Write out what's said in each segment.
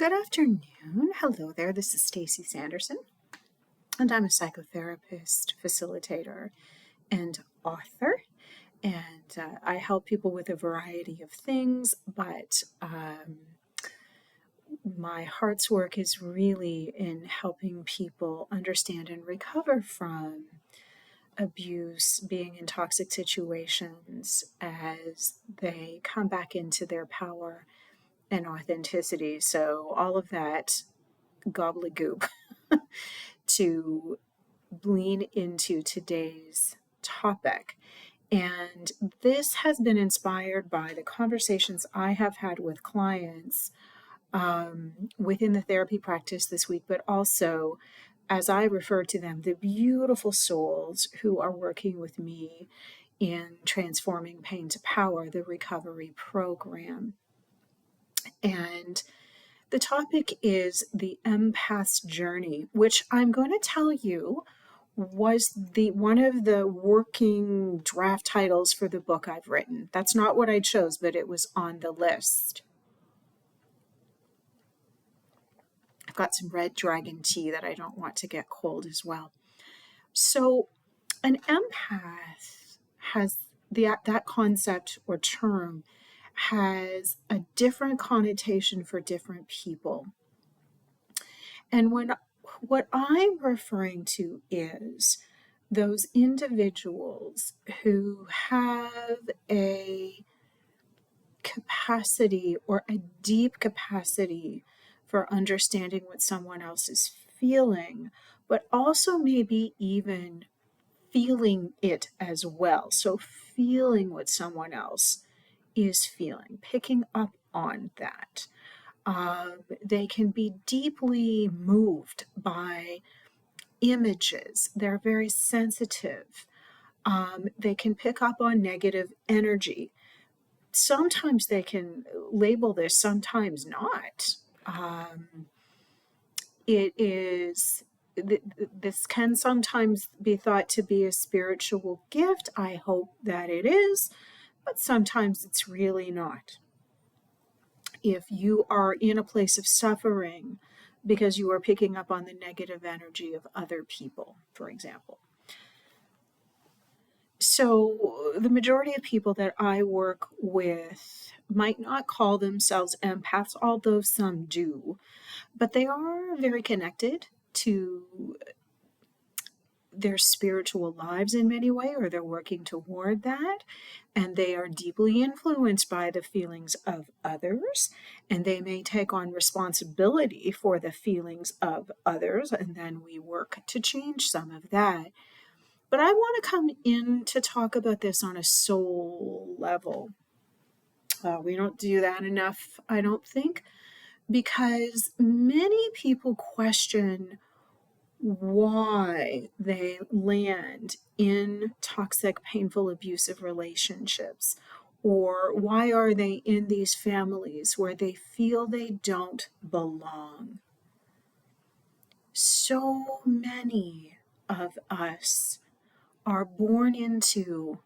Good afternoon. Hello there. This is Stacy Sanderson, and I'm a psychotherapist, facilitator, and author. And I help people with a variety of things, but my heart's work is really in helping people understand and recover from abuse, being in toxic situations as they come back into their power and authenticity. So all of that gobbledygook to lean into today's topic. And this has been inspired by the conversations I have had with clients within the therapy practice this week, but also, as I refer to them, the beautiful souls who are working with me in Transforming Pain to Power, the recovery program. And the topic is the empath's journey, which I'm going to tell you was one of the working draft titles for the book I've written. That's not what I chose, but it was on the list. I've got some red dragon tea that I don't want to get cold as well. So an empath has that concept or term has a different connotation for different people. And what I'm referring to is those individuals who have a capacity or a deep capacity for understanding what someone else is feeling, but also maybe even feeling it as well. So feeling what someone else is feeling, picking up on that. They can be deeply moved by images. They're very sensitive. They can pick up on negative energy. Sometimes they can label this, sometimes not. This can sometimes be thought to be a spiritual gift. I hope that it is, but sometimes it's really not. If you are in a place of suffering because you are picking up on the negative energy of other people, for example. So the majority of people that I work with might not call themselves empaths, although some do, but they are very connected to their spiritual lives in many ways, or they're working toward that, and they are deeply influenced by the feelings of others, and they may take on responsibility for the feelings of others, and then we work to change some of that. But I want to come in to talk about this on a soul level. We don't do that enough, I don't think, because many people question why they land in toxic, painful, abusive relationships, or why are they in these families where they feel they don't belong. So many of us are born into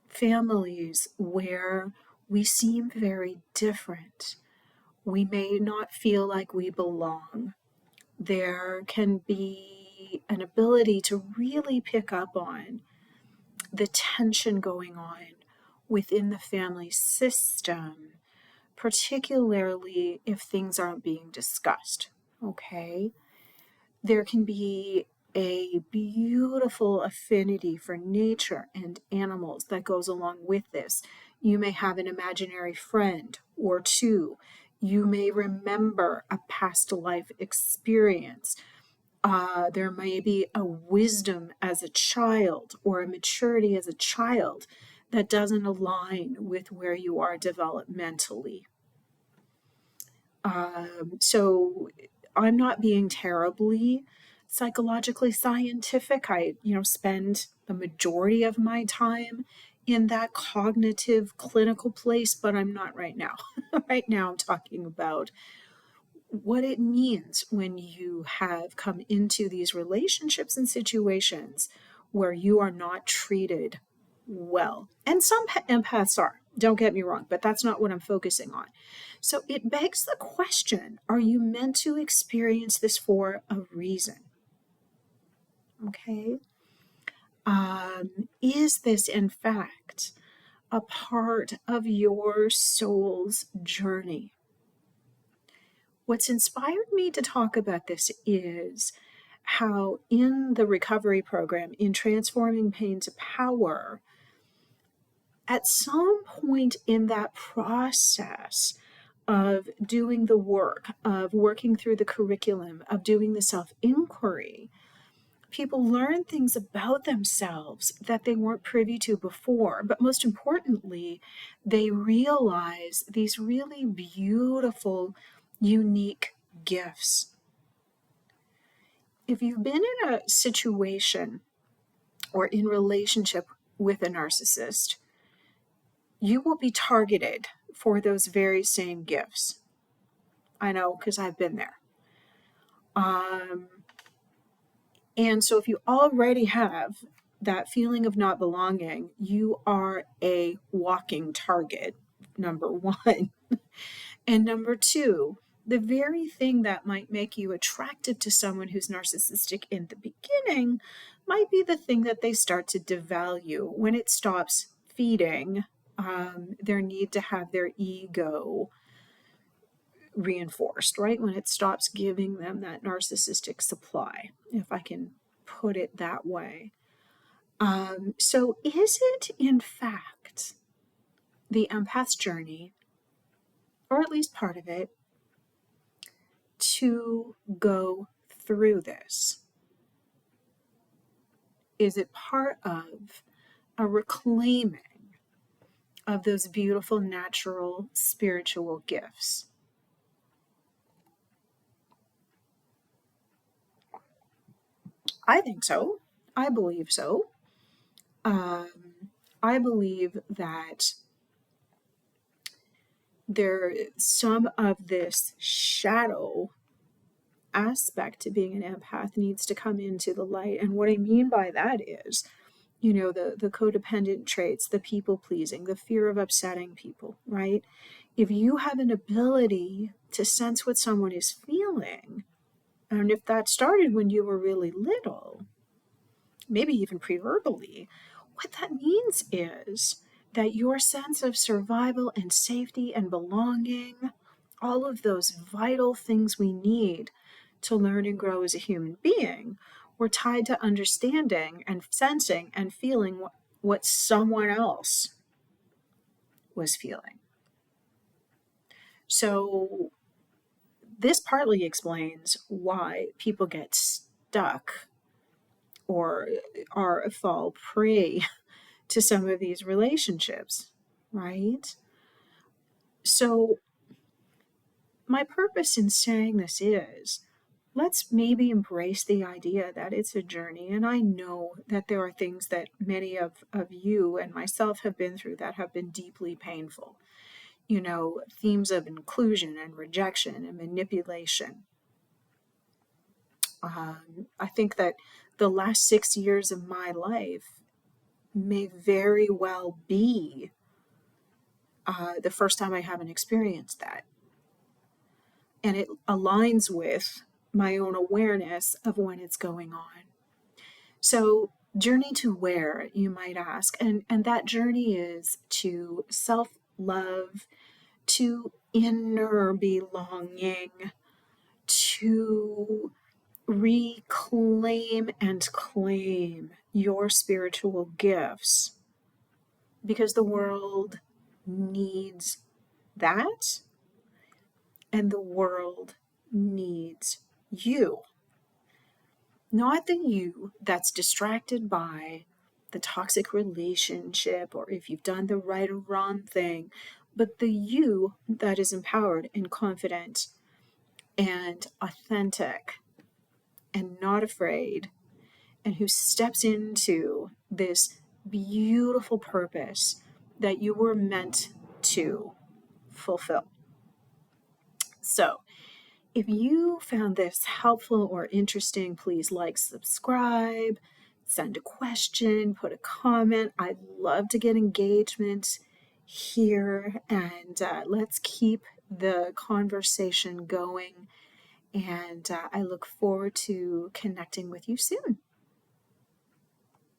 families where we seem very different. We may not feel like we belong. There can be an ability to really pick up on the tension going on within the family system, particularly if things aren't being discussed, okay? There can be a beautiful affinity for nature and animals that goes along with this. You may have an imaginary friend or two. You may remember a past life experience. There may be a wisdom as a child or a maturity as a child that doesn't align with where you are developmentally. So I'm not being terribly psychologically scientific. I, spend the majority of my time in that cognitive clinical place, but I'm not right now. Right now I'm talking about what it means when you have come into these relationships and situations where you are not treated well. And some empaths are. Don't get me wrong, but that's not what I'm focusing on. So it begs the question, are you meant to experience this for a reason? Okay. Is this, in fact, a part of your soul's journey? What's inspired me to talk about this is how, in the recovery program, in Transforming Pain to Power, at some point in that process of doing the work, of working through the curriculum, of doing the self inquiry, people learn things about themselves that they weren't privy to before. But most importantly, they realize these really beautiful, unique gifts. If you've been in a situation or in relationship with a narcissist, you will be targeted for those very same gifts. I know, because I've been there. And so if you already have that feeling of not belonging, you are a walking target, number one. And number two, the very thing that might make you attractive to someone who's narcissistic in the beginning might be the thing that they start to devalue when it stops feeding their need to have their ego reinforced, right? When it stops giving them that narcissistic supply, if I can put it that way. So is it, in fact, the empath's journey, or at least part of it, to go through this? Is it part of a reclaiming of those beautiful, natural, spiritual gifts? I think so. I believe so. I believe that some of this shadow aspect to being an empath needs to come into the light. And what I mean by that is, the codependent traits, the people pleasing, the fear of upsetting people, right? If you have an ability to sense what someone is feeling, and if that started when you were really little, maybe even pre-verbally, what that means is that your sense of survival and safety and belonging, all of those vital things we need to learn and grow as a human being, were tied to understanding and sensing and feeling what someone else was feeling. So this partly explains why people get stuck or fall prey to some of these relationships, right? So my purpose in saying this is, let's maybe embrace the idea that it's a journey. And I know that there are things that many of you and myself have been through that have been deeply painful. Themes of inclusion and rejection and manipulation. I think that the last 6 years of my life may very well be the first time I haven't experienced that. And it aligns with my own awareness of when it's going on. So, journey to where, you might ask? And that journey is to self-love, to inner belonging, to reclaim and claim your spiritual gifts, because the world needs that, and the world needs you. Not the you that's distracted by the toxic relationship or if you've done the right or wrong thing, but the you that is empowered and confident and authentic and not afraid, and who steps into this beautiful purpose that you were meant to fulfill. So, if you found this helpful or interesting, please like, subscribe, send a question, put a comment. I'd love to get engagement here, and let's keep the conversation going. And I look forward to connecting with you soon.